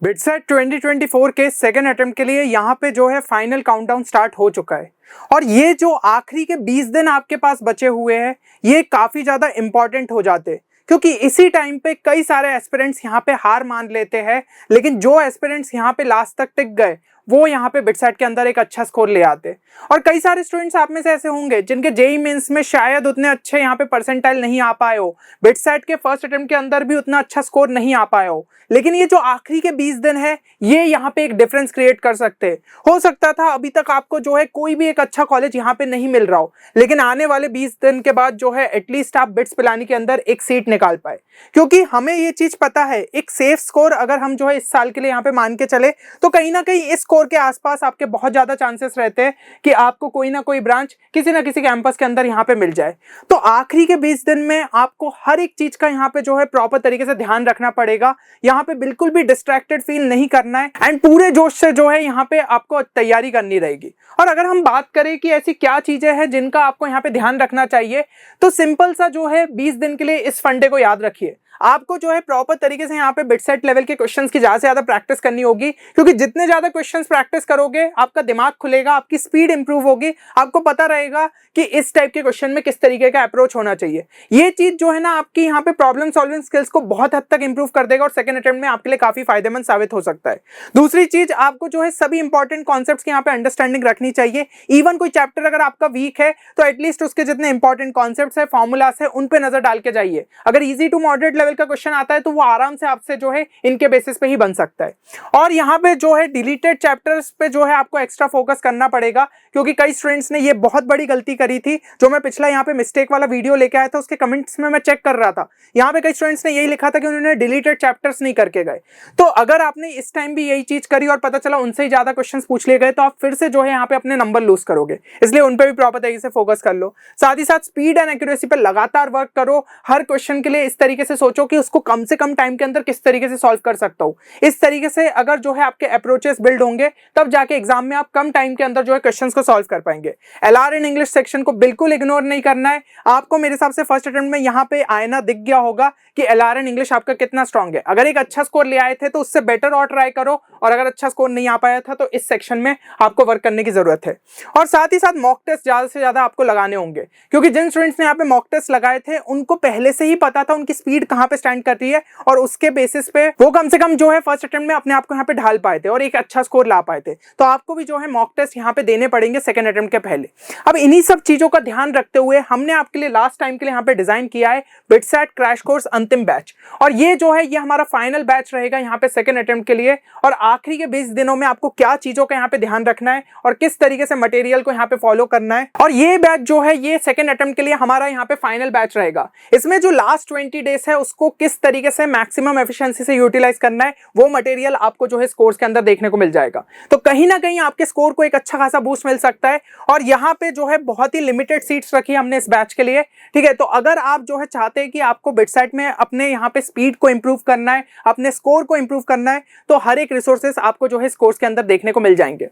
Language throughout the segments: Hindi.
बिटसेट 2024 के सेकेंड अटेम्प्ट के लिए यहाँ पे जो है फाइनल काउंटडाउन स्टार्ट हो चुका है और ये जो आखिरी के 20 दिन आपके पास बचे हुए हैं ये काफ़ी ज़्यादा इंपॉर्टेंट हो जाते हैं क्योंकि इसी टाइम पे कई सारे एस्पिरेंट्स यहाँ पे हार मान लेते हैं, लेकिन जो एस्पिरेंट्स यहाँ पे लास्ट तक टिक गए वो यहाँ पे बिटसेट के अंदर एक अच्छा स्कोर ले आते। और कई सारे स्टूडेंट्स आप में से ऐसे होंगे जिनके जेईई मेंस में शायद उतने अच्छे यहाँ पे परसेंटाइल नहीं आ पाए हो, बिटसेट के फर्स्ट अटेम्प्ट के अंदर भी उतना अच्छा स्कोर नहीं आ पाए हो, लेकिन ये जो आखिरी के 20 दिन है ये यहाँ पे एक डिफरेंस क्रिएट कर सकते हैं। हो सकता था अभी तक आपको जो है कोई भी एक अच्छा कॉलेज यहाँ पे नहीं मिल रहा हो, लेकिन आने वाले 20 दिन के बाद जो है एटलीस्ट आप बिट्स पिलानी के अंदर एक सीट निकाल पाए, क्योंकि हमें ये चीज पता है एक सेफ स्कोर अगर हम जो है इस साल के लिए यहाँ पे मान के चले तो कहीं ना कहीं इस स्कोर के आसपास आपके बहुत ज्यादा चांसेस रहते हैं कि आपको कोई ना कोई ब्रांच किसी ना किसी कैंपस के अंदर यहाँ पे मिल जाए। तो आखिरी के 20 दिन में आपको हर एक चीज का यहाँ पे जो है प्रॉपर तरीके से ध्यान रखना पड़ेगा, यहाँ पे बिल्कुल भी डिस्ट्रैक्टेड फील नहीं करना है एंड पूरे जोश से जो है यहाँ पे आपको तैयारी करनी रहेगी। और अगर हम बात करें कि ऐसी क्या चीजें हैं जिनका आपको यहाँ पे ध्यान रखना चाहिए, तो सिंपल सा जो है 20 दिन के लिए इस फंडे को याद रखिए। आपको जो है प्रॉपर तरीके से यहाँ पे बिटसेट लेवल के क्वेश्चंस की ज्यादा से ज्यादा प्रैक्टिस करनी होगी, क्योंकि जितने ज्यादा क्वेश्चंस प्रैक्टिस करोगे आपका दिमाग खुलेगा, आपकी स्पीड इंप्रूव होगी, आपको पता रहेगा कि इस टाइप के क्वेश्चन में किस तरीके का अप्रोच होना चाहिए। ये चीज जो है ना आपकी यहाँ पे प्रॉब्लम सॉल्विंग स्किल्स को बहुत हद तक इंप्रूव कर देगा और सेकंड अटेम्प्ट में आपके लिए काफी फायदेमंद साबित हो सकता है। दूसरी चीज, आपको जो है सभी इंपॉर्टेंट कॉन्सेप्ट्स की यहाँ पे अंडरस्टैंडिंग रखनी चाहिए। इवन कोई चैप्टर अगर आपका वीक है तो एटलीस्ट उसके जितने इंपॉर्टेंट कॉन्सेप्ट्स है, फॉर्मूलास है, उन पे नजर डाल के जाइए। अगर इजी टू मॉडरेट लेवल का क्वेश्चन आता है तो वो आराम से आपसे जो है इनके बेसिस पे ही बन सकता है। और यहाँ पे जो है डिलीटेड चैप्टर्स पे जो है आपको एक्स्ट्रा फोकस करना पड़ेगा, क्योंकि कई स्टूडेंट्स ने ये बहुत बड़ी गलती करी थी। जो मैं पिछला यहाँ पे मिस्टेक वाला वीडियो लेके आया था उसके कमेंट्स में मैं चेक कर रहा था, यहाँ पे कई स्टूडेंट्स ने यही लिखा था कि उन्होंने डिलीटेड चैप्टर्स नहीं करके गए। तो अगर आपने इस टाइम भी यही चीज करी और पता चला उनसे ही ज्यादा क्वेश्चंस पूछ लिए गए तो आप फिर से जो है यहाँ पे अपने नंबर लूज करोगे, इसलिए उन पे भी प्रॉपर तरीके से फोकस कर लो। साथ ही साथ स्पीड एंड एक्यूरेसी पे लगातार वर्क करो। हर क्वेश्चन के लिए इस तरीके से सोचो कि उसको कम से कम टाइम के अंदर किस तरीके से सॉल्व कर सकता हूँ। इस तरीके से अगर जो है आपके अप्रोचेस बिल्ड होंगे तब जाके एग्जाम में आप कम टाइम के अंदर जो है क्वेश्चंस को सॉल्व कर पाएंगे। एलआर इन इंग्लिश सेक्शन को बिल्कुल इग्नोर नहीं करना है। आपको मेरे हिसाब से फर्स्ट अटेम्प्ट में यहाँ पे आईना दिख गया होगा कि एलआर इन इंग्लिश आपका कितना स्ट्रांग है। अगर एक अच्छा स्कोर ले आए थे तो उससे बेटर और ट्राई करो, और अगर अच्छा स्कोर नहीं आ पाया था तो इस सेक्शन में आपको वर्क करने की जरूरत है। और साथ ही साथ मॉक टेस्ट ज्यादा से ज्यादा आपको लगाने होंगे, क्योंकि जिन स्टूडेंट्स ने यहाँ पे मॉक टेस्ट लगाए थे उनको पहले से ही पता था उनकी स्पीड कहाँ पे स्टैंड कर रही है, और उसके बेसिस पे वो कम से कम जो है फर्स्ट अटेम्प्ट में अपने आप को यहाँ पे ढाल पाए थे और एक अच्छा स्कोर ला पाए थे। तो आपको भी जो है मॉक टेस्ट यहाँ पे देने पड़ेंगे सेकंड अटेम्प्ट के पहले। अब इन्हीं सब चीजों का ध्यान रखते हुए हमने आपके लिए लास्ट टाइम के लिए यहाँ पे डिजाइन किया है बिटसेट क्रैश कोर्स अंतिम बैच, और ये जो है ये हमारा फाइनल बैच रहेगा यहाँ पे सेकंड अटेम्प्ट के लिए। और आखिरी के 20 दिनों में आपको क्या चीजों का यहाँ पे ध्यान रखना है और किस तरीके से मटेरियल को यहाँ पे फॉलो करना है, और ये बैच जो है ये सेकंड अटेम्प्ट के लिए हमारा यहाँ पे फाइनल बैच रहेगा। इसमें जो लास्ट 20 डेज है उसको किस तरीके से मैक्सिमम एफिशिएंसी से यूटिलाइज करना है वो मटेरियल आपको जो है स्कोर्स के अंदर देखने को मिल जाएगा। तो कहीं ना कहीं आपके स्कोर को एक अच्छा खासा बूस्ट मिल सकता है। और यहाँ पे जो है बहुत ही लिमिटेड सीट्स रखी हमने इस बैच के लिए, ठीक है। तो अगर आप जो है चाहते हैं कि आपको बिटसेट में अपने यहाँ पे स्पीड को इंप्रूव करना है, अपने स्कोर को इंप्रूव करना है, तो हर एक रिसोर्सेस आपको जो है इस कोर्स के अंदर देखने को मिल जाएंगे।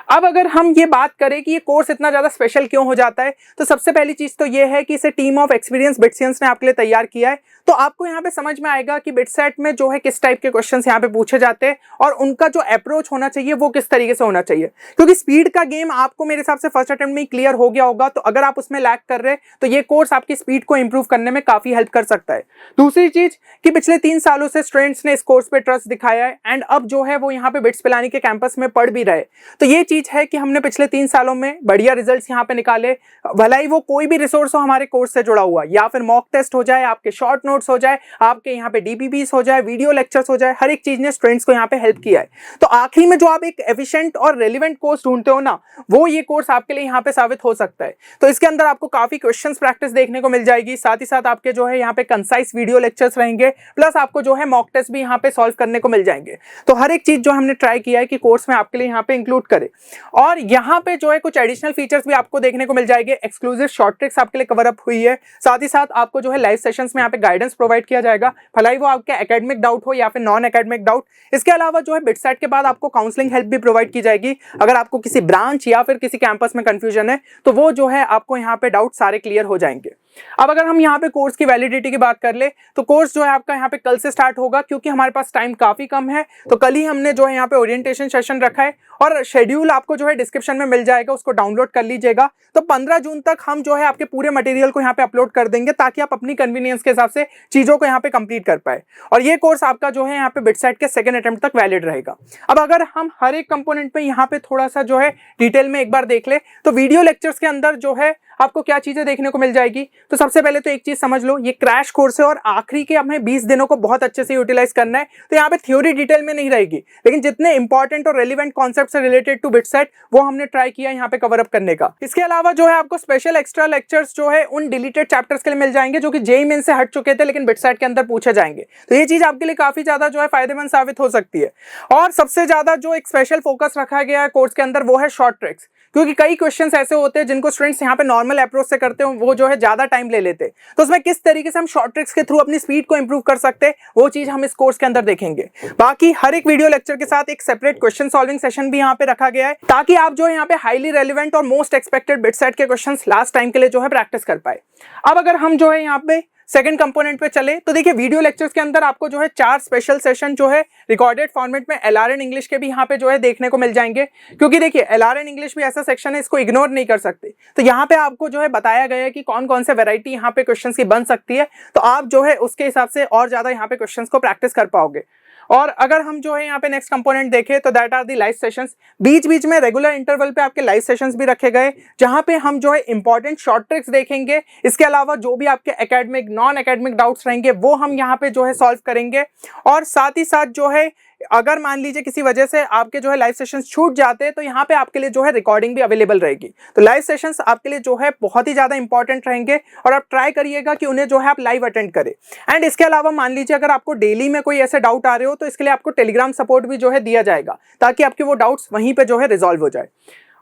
अब अगर हम ये बात करें कि ये कोर्स इतना ज्यादा स्पेशल क्यों हो जाता है, तो सबसे पहली चीज तो ये है कि इसे टीम ऑफ एक्सपीरियंस बिटसियंस ने आपके लिए तैयार किया है। तो आपको यहाँ पे समझ में आएगा कि बिटसेट में जो है किस टाइप के क्वेश्चंस यहाँ पे पूछे जाते हैं और उनका जो अप्रोच होना चाहिए वो किस तरीके से होना चाहिए, क्योंकि स्पीड का गेम आपको मेरे हिसाब से फर्स्ट अटेम्प्ट में क्लियर हो गया होगा। तो अगर आप उसमें लैग कर रहे तो ये कोर्स आपकी स्पीड को इंप्रूव करने में काफी हेल्प कर सकता है। दूसरी चीज कि पिछले 3 सालों से स्टूडेंट्स ने इस कोर्स पे ट्रस्ट दिखाया है एंड अब जो है वो यहाँ पे बिट्स पिलानी के कैंपस में पढ़ भी रहे। तो ये चीज है कि हमने पिछले 3 सालों में बढ़िया रिजल्ट्स यहाँ पे निकाले, भला ही वो कोई भी रिसोर्स हो हमारे कोर्स से जुड़ा हुआ, या फिर मॉक टेस्ट हो जाए, आपके शॉर्ट नोट्स हो जाए, आपके यहाँ पे डीपीपीस हो जाए, वीडियो लेक्चर्स हो जाए, हर एक चीज ने स्टूडेंट्स को यहाँ पे हेल्प किया है। तो आखिरी में जो आप एक एफिशिएंट और रेलिवेंट कोर्स ढूंढते हो ना, वो ये कोर्स आपके लिए यहाँ पे साबित हो सकता है। तो इसके अंदर आपको काफी क्वेश्चंस प्रैक्टिस देखने को मिल जाएगी, साथ ही साथ आपके जो है यहाँ पे कंसाइज वीडियो लेक्चर्स रहेंगे, प्लस आपको जो है मॉक टेस्ट भी यहाँ पे सॉल्व करने को मिल जाएंगे। तो हर एक चीज जो हमने ट्राई किया है कि कोर्स में आपके लिए यहाँ पे इंक्लूड करे। और यहाँ पे जो है कुछ एडिशनल फीचर्स भी आपको देखने को मिल जाएंगे। एक्सक्लूसिव शॉर्ट ट्रिक्स आपके लिए कवर अप हुई है, साथ ही साथ आपको जो है लाइव सेशंस में यहाँ पे गाइडेंस प्रोवाइड किया जाएगा, भला ही वो आपके एकेडमिक डाउट हो या फिर नॉन एकेडमिक डाउट। इसके अलावा जो है बिटसेट के बाद आपको काउंसलिंग हेल्प भी प्रोवाइड की जाएगी। अगर आपको किसी ब्रांच या फिर किसी कैंपस में कंफ्यूजन है तो वो जो है आपको यहाँ पे डाउट सारे क्लियर हो जाएंगे। अब अगर हम यहाँ पे कोर्स की वैलिडिटी की बात कर ले तो कोर्स जो है आपका यहाँ पे कल से स्टार्ट होगा, क्योंकि हमारे पास टाइम काफी कम है। तो कल ही हमने जो है यहाँ पे ओरिएंटेशन सेशन रखा है और शेड्यूल आपको जो है डिस्क्रिप्शन में मिल जाएगा, उसको डाउनलोड कर लीजिएगा। तो 15 जून तक हम जो है आपके पूरे मटेरियल को यहाँ पे अपलोड कर देंगे ताकि आप अपनी कन्वीनियंस के हिसाब से चीजों को यहाँ पे कंप्लीट कर पाए। और ये कोर्स आपका जो है यहाँ पे बिटसाइट के सेकंड अटेम्प्ट तक वैलिड रहेगा। अब अगर हम हर एक कंपोनेंट पे यहाँ पे थोड़ा सा जो है डिटेल में एक बार देख ले तो वीडियो लेक्चर्स के अंदर जो है आपको क्या चीजें देखने को मिल जाएगी। तो सबसे पहले तो एक चीज समझ लो, ये क्रैश कोर्स है और आखिरी के हमें 20 दिनों को बहुत अच्छे से यूटिलाइज करना है। तो यहाँ पे थ्योरी डिटेल में नहीं रहेगी, लेकिन जितने इंपॉर्टेंट और रेलिवेंट कॉन्सेप्ट से रिलेटेड टू बिटसाइट वो हमने ट्राई किया यहाँ पे कवर अप करने का। इसके अलावा जो है आपको स्पेशल एक्स्ट्रा लेक्चर्स जो है उन डिलीटेड चैप्टर्स के लिए मिल जाएंगे जो कि जेईई मेंस से हट चुके थे लेकिन बिटसाइट के अंदर पूछे जाएंगे। तो ये चीज आपके लिए काफी ज्यादा जो है फायदेमंद साबित हो सकती है। और सबसे ज्यादा जो एक स्पेशल फोकस रखा गया है कोर्स के अंदर वो है शॉर्ट ट्रिक्स, क्योंकि कई क्वेश्चंस ऐसे होते हैं जिनको स्टूडेंट्स यहाँ पे नॉर्मल अप्रोच से करते हो वो जो है ज्यादा टाइम ले लेते हैं। तो उसमें किस तरीके से हम शॉर्ट ट्रिक्स के थ्रू अपनी स्पीड को इंप्रूव कर सकते हैं वो चीज हम इस कोर्स के अंदर देखेंगे। बाकी हर एक वीडियो लेक्चर के साथ एक सेपरेट क्वेश्चन सॉल्विंग सेशन भी यहाँ पे रखा गया है ताकि आप जो है यहाँ पे हाईली रेलिवेंट और मोस्ट एक्सपेक्टेड बिटसाइट के क्वेश्चंस लास्ट टाइम के लिए जो है प्रैक्टिस कर पाए। अब अगर हम जो है यहाँ पे सेकंड कंपोनेंट पे चले तो देखिए वीडियो लेक्चर्स के अंदर आपको जो है 4 स्पेशल सेशन जो है रिकॉर्डेड फॉर्मेट में एलआरएन इंग्लिश के भी यहाँ पे जो है देखने को मिल जाएंगे, क्योंकि देखिए एलआरएन इंग्लिश भी ऐसा सेक्शन है इसको इग्नोर नहीं कर सकते। तो यहाँ पे आपको जो है बताया गया है कि कौन कौन से वैरायटी यहाँ पे क्वेश्चन की बन सकती है, तो आप जो है उसके हिसाब से और ज्यादा यहाँ पे क्वेश्चन को प्रैक्टिस कर पाओगे। और अगर हम जो है यहाँ पे नेक्स्ट कंपोनेंट देखें तो that are the live sessions. बीच बीच में रेगुलर इंटरवल पे आपके लाइव सेशंस भी रखे गए जहां पे हम जो है इंपॉर्टेंट शॉर्ट ट्रिक्स देखेंगे। इसके अलावा जो भी आपके एकेडमिक नॉन एकेडमिक डाउट्स रहेंगे वो हम यहाँ पे जो है सॉल्व करेंगे। और साथ ही साथ जो है अगर मान लीजिए किसी वजह से आपके जो है लाइव सेशंस छूट जाते हैं तो यहाँ पे आपके लिए जो है रिकॉर्डिंग भी अवेलेबल रहेगी। तो लाइव सेशंस आपके लिए जो है बहुत ही ज्यादा इंपॉर्टेंट रहेंगे और आप ट्राई करिएगा कि उन्हें जो है आप लाइव अटेंड करें। एंड इसके अलावा मान लीजिए अगर आपको डेली में कोई ऐसे डाउट आ रहे हो तो इसके लिए आपको टेलीग्राम सपोर्ट भी जो है दिया जाएगा ताकि आपके वो डाउट्स वहीं पे जो है रिजॉल्व हो जाए।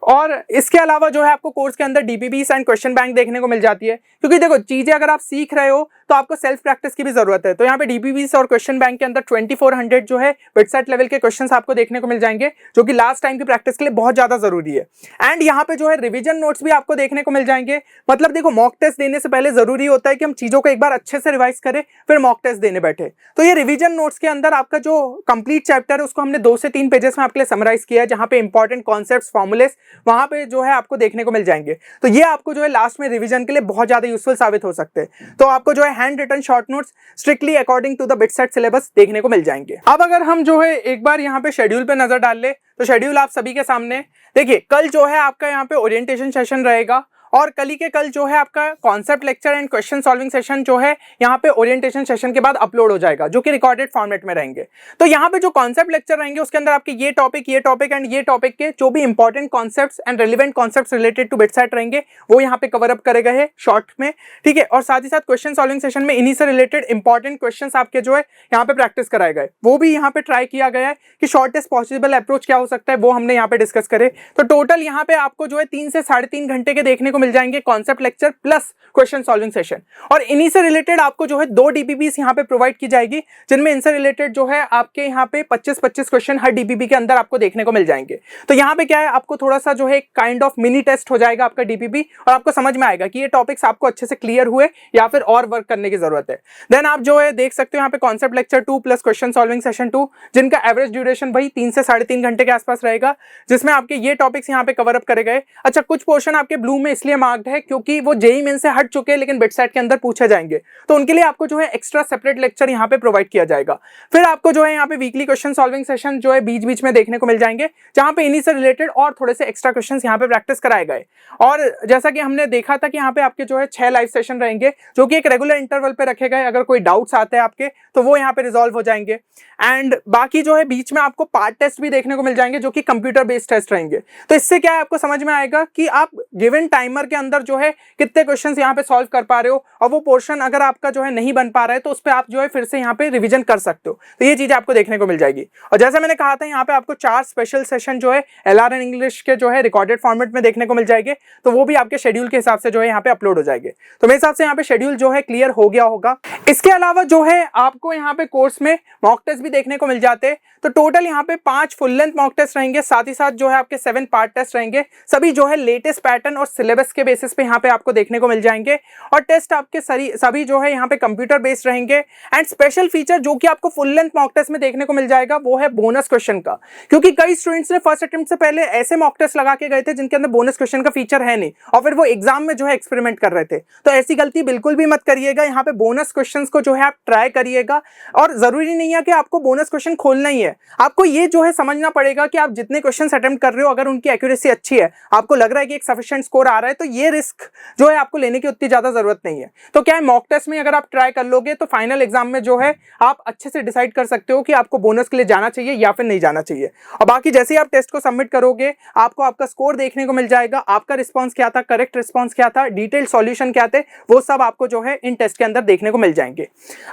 और इसके अलावा जो है आपको कोर्स के अंदर डीबीबीस एंड क्वेश्चन बैंक देखने को मिल जाती है, क्योंकि देखो चीजें अगर आप सीख रहे हो तो आपको सेल्फ प्रैक्टिस की भी जरूरत है। तो यहाँ पे डीबीबीस और क्वेश्चन बैंक के अंदर 2400 जो है बिटसाइट लेवल के क्वेश्चंस आपको देखने को मिल जाएंगे जो कि लास्ट टाइम की प्रैक्टिस के लिए बहुत ज्यादा जरूरी है। एंड यहाँ पे जो है रिविजन नोट्स भी आपको देखने को मिल जाएंगे। मतलब देखो मॉक टेस्ट देने से पहले जरूरी होता है कि हम चीजों को एक बार अच्छे से रिवाइज करें फिर मॉक टेस्ट देने बैठे। तो ये रिविजन नोट्स के अंदर आपका जो कंप्लीट चैप्टर है उसको हमने 2 से 3 पेजेस में आपके लिए समराइज किया है, जहाँ पे इंपॉर्टेंट कॉन्सेप्ट्स फॉर्मुलेस वहां पे जो है आपको देखने को मिल जाएंगे। तो ये आपको जो है लास्ट में रिवीजन के लिए बहुत ज्यादा यूजफुल साबित हो सकते हैं। तो आपको जो है hand written short notes strictly according to the BITSAT syllabus देखने को मिल जाएंगे। अब अगर हम जो है एक बार यहाँ पे शेड्यूल पे नजर डाल ले तो शेड्यूल आप सभी के सामने देखिए। कल जो है आपका यहाँ पे ओरिएंटेशन सेशन रहेगा और कल ही के कल जो है आपका concept lecture and question solving session जो है यहाँ पे ओरिएंटेशन सेशन के बाद अपलोड हो जाएगा जो कि रिकॉर्डेड फॉर्मेट में रहेंगे। तो यहाँ पे जो कॉन्सेप्ट लेक्चर रहेंगे उसके अंदर आपके ये टॉपिक एंड ये टॉपिक के जो भी important concepts and relevant concepts related to BITSAT रहेंगे वो यहाँ पे कवर अप करे गए हैं शॉर्ट में, ठीक है। और साथ ही साथ क्वेश्चन सॉल्विंग सेशन में इन्हीं से रिलेटेड इंपॉर्टेंट क्वेश्चन आपके जो है यहाँ पे प्रैक्टिस कराए गए, वो भी यहाँ पे ट्राई किया गया है कि शॉर्टेस्ट पॉसिबल अप्रोच क्या हो सकता है वो हमने यहाँ पे डिस्कस करे। तो टोटल यहाँ पे आपको जो है 3 से 3.5 घंटे के देखने को मिल जाएंगे concept lecture plus question solving session. और इन्हीं से रिलेटेड आपको जो है 2 डीबीबीस यहाँ पे प्रोवाइड की जाएगी जिनमें इनसे रिलेटेड जो है आपके यहाँ पे 25-25 क्वेश्चन हर डीबीबी के अंदर आपको देखने को मिल जाएंगे। तो यहाँ पे क्या है आपको थोड़ा सा जो है काइंड ऑफ मिनी टेस्ट हो जाएगा आपका डीबीबी और आपको समझ में आएगा कि ये टॉपिक्स आपको अच्छे से क्लियर हुए या फिर और वर्क करने की जरूरत है। देन आप जो है देख सकते हो यहाँ पे concept lecture 2 plus question solving session 2 जिनका एवरेज ड्यूरेशन भाई 3 से 3.5 घंटे के आसपास रहेगा, जिसमें आपके ये टॉपिक्स यहाँ पे कवर अप करे गए। अच्छा, कुछ पोर्शन आपके ब्लू में इसलिए मार्क्ड है क्योंकि वो जेईई मेंस से हट चुके हैं लेकिन बिटसाइट के अंदर पूछे जाएंगे, तो उनके लिए आपको जो है एक्स्ट्रा सेपरेट लेक्चर यहाँ पे प्रोवाइड किया जाएगा। फिर आपको जो है यहाँ पे वीकली क्वेश्चन सॉल्विंग सेशन जो है बीच बीच में देखने को मिल जाएंगे जहाँ पे इन्हीं से रिलेटेड और थोड़े से एक्स्ट्रा क्वेश्चंस यहाँ पे प्रैक्टिस कराए गए। और जैसा कि हमने देखा था कि यहाँ पे आपके जो है 6 लाइव सेशन रहेंगे जो कि एक रेगुलर इंटरवल पे रखे गए। अगर कोई डाउट्स आते हैं आपके तो वो यहाँ पे रिजॉल्व हो जाएंगे। एंड बाकी जो है बीच में आपको पार्ट टेस्ट भी देखने को मिल जाएंगे जो कि कंप्यूटर बेस्ड टेस्ट रहेंगे। तो इससे क्या है आपको समझ में आएगा कि आप गिवन टाइमर के अंदर जो है कितने क्वेश्चंस यहाँ पे सॉल्व कर पा रहे हो, और वो पोर्शन अगर आपका जो है नहीं बन पा रहा है तो उस पर आप जो है फिर से यहाँ पे रिवीजन कर सकते हो। तो ये चीज आपको देखने को मिल जाएगी। और जैसा मैंने कहा था यहाँ पे आपको 4 स्पेशल सेशन जो है एलआरएन इंग्लिश के जो है रिकॉर्डेड फॉर्मेट में देखने को मिल जाएंगे, तो वो भी आपके शेड्यूल के हिसाब से जो है यहाँ पे अपलोड हो जाएंगे। तो मेरे हिसाब से यहाँ पे शेड्यूल जो है क्लियर हो गया होगा। इसके अलावा जो है आपको यहाँ पे कोर्स में मॉक टेस्ट भी देखने को मिल जाते हैं। तो टोटल यहाँ पे 5 फुल लेंथ मॉक टेस्ट रहेंगे, साथ ही साथ जो है आपके 7 पार्ट टेस्ट रहेंगे, सभी जो है लेटेस्ट पैटर्न और सिलेबस टेस्ट के बेसिस पे यहाँ पे आपको देखने को मिल जाएंगे। और टेस्ट आपके सभी जो है यहाँ पे कंप्यूटर बेस्ड रहेंगे। एंड स्पेशल फीचर जो कि आपको फुल लेंथ मॉक टेस्ट में देखने को मिल जाएगा वो है बोनस क्वेश्चन का, क्योंकि कई स्टूडेंट्स ने फर्स्ट अटेम्प्ट से पहले ऐसे मॉक टेस्ट लगा के गए थे जिनके अंदर बोनस क्वेश्चन का फीचर है नहीं, और फिर वो एग्जाम में जो है एक्सपेरिमेंट कर रहे थे। तो ऐसी गलती बिल्कुल भी मत करिएगा, यहाँ पे बोनस क्वेश्चन को जो है आप ट्राई करिएगा। और जरूरी नहीं है कि आपको बोनस क्वेश्चन खोलना ही है, आपको ये जो है समझना पड़ेगा कि आप जितने क्वेश्चन अटेम्प्ट कर रहे हो अगर उनकी एक्यूरेसी अच्छी है, आपको लग रहा है कि एक सफिशिएंट स्कोर आ रहा है, तो ये रिस्क जो है आपको लेने की उतनी ज्यादा जरूरत नहीं है। तो क्या है, मॉक टेस्ट में अगर आप ट्राई कर लोगे तो फाइनल एग्जाम में जो है आप अच्छे से डिसाइड कर सकते हो कि आपको बोनस के लिए जाना चाहिए या फिर नहीं जाना चाहिए। और बाकी जैसे ही आप टेस्ट को सबमिट करोगे आपको आपका स्कोर देखने को मिल जाएगा, आपका रिस्पांस क्या था, करेक्ट रिस्पांस क्या था, डिटेल सॉल्यूशन क्या थे, वो सब आपको जो है इन टेस्ट के अंदर देखने को मिल जाएंगे।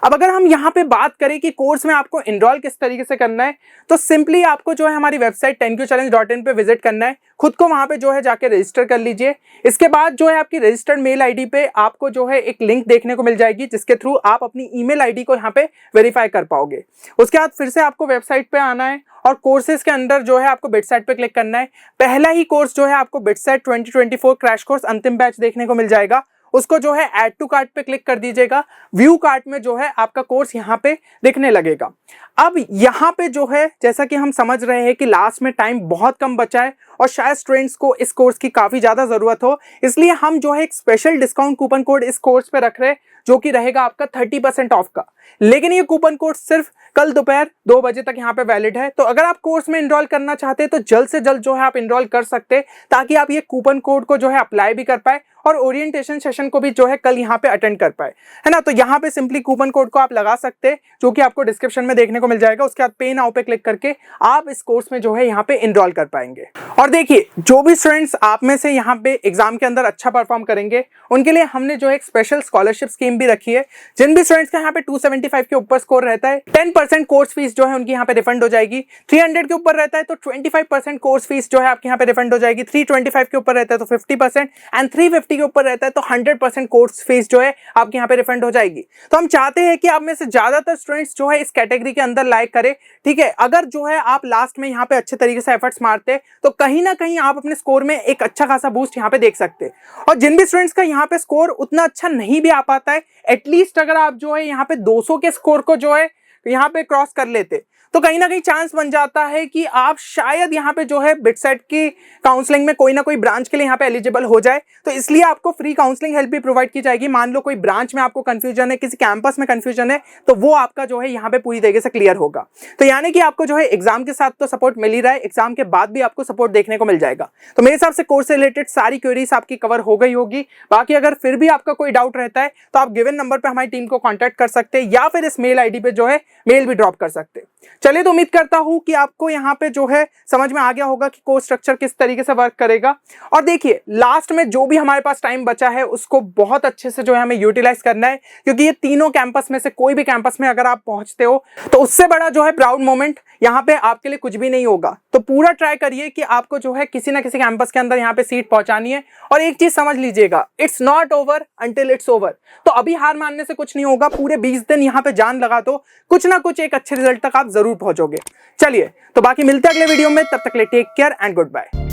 अब अगर हम यहाँ पे बात करें कि कोर्स में आपको इनरोल किस तरीके से करना है, तो सिंपली आपको जो है हमारी वेबसाइट 10qchallenge.in पे विजिट करना है, खुद को वहां पे जो है जाके रजिस्टर कर लीजिए। इसके बाद जो है आपकी रजिस्टर्ड मेल आईडी पे आपको जो है एक लिंक देखने को मिल जाएगी जिसके थ्रू आप अपनी ईमेल आईडी को यहाँ पे वेरीफाई कर पाओगे। उसके बाद फिर से आपको वेबसाइट पे आना है और कोर्सेज के अंदर जो है आपको बिटसेट पे क्लिक करना है। पहला ही कोर्स जो है आपको बिटसेट 2024 क्रैश कोर्स अंतिम बैच देखने को मिल जाएगा, उसको जो है ऐड टू कार्ट पे क्लिक कर दीजिएगा। व्यू कार्ट में जो है आपका कोर्स यहाँ पे दिखने लगेगा। अब यहाँ पे जो है जैसा कि हम समझ रहे हैं कि लास्ट में टाइम बहुत कम बचा है और शायद स्टूडेंट्स को इस कोर्स की काफी ज्यादा जरूरत हो, इसलिए हम जो है एक स्पेशल डिस्काउंट कूपन कोड इस कोर्स पे रख रहे हैं जो कि रहेगा आपका 30% ऑफ का। लेकिन ये कूपन कोड सिर्फ कल दोपहर 2 बजे तक यहाँ पे वैलिड है। तो अगर आप कोर्स में इनरोल करना चाहते हैं तो जल्द से जल्द जो है आप इनरोल कर सकते हैं, ताकि आप ये कूपन कोड को जो है अप्लाई भी कर पाए और ओरिएंटेशन सेशन को भी जो है कल यहाँ पे अटेंड कर पाए, है ना। तो यहाँ पे सिंपली कूपन कोड को आप लगा सकते हैं जो कि आपको डिस्क्रिप्शन में देखने को मिल जाएगा। उसके बाद पे नाउ पे क्लिक करके आप इस कोर्स में जो है यहाँ पे इनरोल कर पाएंगे। और देखिए, जो भी स्टूडेंट्स आप में से यहाँ पे एग्जाम के अंदर अच्छा परफॉर्म करेंगे उनके लिए हमने जो है एक स्पेशल स्कॉलरशिप स्कीम भी रखी है। जिन भी स्टूडेंट्स का यहाँ पे 275 के ऊपर स्कोर रहता है 10% कोर्स फीस जो है उनकी यहाँ पे रिफंड हो जाएगी। 300 के ऊपर रहता है तो 25% कोर्स फीस जो है आपके यहाँ पे रिफंड हो जाएगी। 325 के ऊपर रहता है तो 50% एंड 350 के ऊपर रहता है तो 100% कोर्स फीस जो है आपके यहाँ पे रिफंड हो जाएगी। तो हम चाहते हैं कि आप में से ज्यादातर स्टूडेंट्स जो है इस कैटेगरी के अंदर लाइक करें, ठीक है। अगर जो है आप लास्ट में यहाँ पे अच्छे तरीके से एफर्ट्स मारते तो कहीं ना कहीं आप अपने स्कोर में एक अच्छा खासा बूस्ट यहाँ पे देख सकते। और जिन भी स्टूडेंट्स का यहाँ पे स्कोर उतना अच्छा नहीं भी आ पाता है, एटलीस्ट अगर आप जो है यहाँ पे 200 के स्कोर को जो है यहाँ पे क्रॉस कर लेते तो कहीं ना कहीं चांस बन जाता है कि आप शायद यहाँ पे जो है बिटसेट की काउंसलिंग में कोई ना कोई ब्रांच के लिए यहाँ पे एलिजिबल हो जाए। तो इसलिए आपको फ्री काउंसलिंग हेल्प भी प्रोवाइड की जाएगी। मान लो कोई ब्रांच में आपको कंफ्यूजन है, किसी कैंपस में कंफ्यूजन है, तो वो आपका जो है यहाँ पे पूरी तरीके से क्लियर होगा। तो यानी कि आपको जो है एग्जाम के साथ तो सपोर्ट मिल ही रहा है, एग्जाम के बाद भी आपको सपोर्ट देखने को मिल जाएगा। तो मेरे हिसाब से कोर्स से रिलेटेड सारी क्वेरीज आपकी कवर हो गई होगी। बाकी अगर फिर भी आपका कोई डाउट रहता है तो आप गिवन नंबर पर हमारी टीम को कॉन्टैक्ट कर सकते हैं या फिर इस मेल आईडी पे जो है मेल भी ड्रॉप कर सकते हैं। चलिए, तो उम्मीद करता हूं कि आपको यहाँ पे जो है समझ में आ गया होगा कि कोर्स स्ट्रक्चर किस तरीके से वर्क करेगा। और देखिए, लास्ट में जो भी हमारे पास टाइम बचा है उसको बहुत अच्छे से जो है हमें यूटिलाइज करना है, क्योंकि ये तीनों कैंपस में से कोई भी कैंपस में अगर आप पहुंचते हो तो उससे बड़ा जो है प्राउड मोमेंट यहाँ पे आपके लिए कुछ भी नहीं होगा। तो पूरा ट्राई करिए कि आपको जो है किसी ना किसी कैंपस के अंदर यहाँ पे सीट पहुंचानी है। और एक चीज समझ लीजिएगा, it's not over until it's over. तो अभी हार मानने से कुछ नहीं होगा, पूरे 20 दिन यहाँ पे जान लगा दो, कुछ ना कुछ एक अच्छे रिजल्ट तक आप जरूर पहुंचोगे। चलिए, तो बाकी मिलते हैं अगले वीडियो में, तब तक के लिए take care and good bye.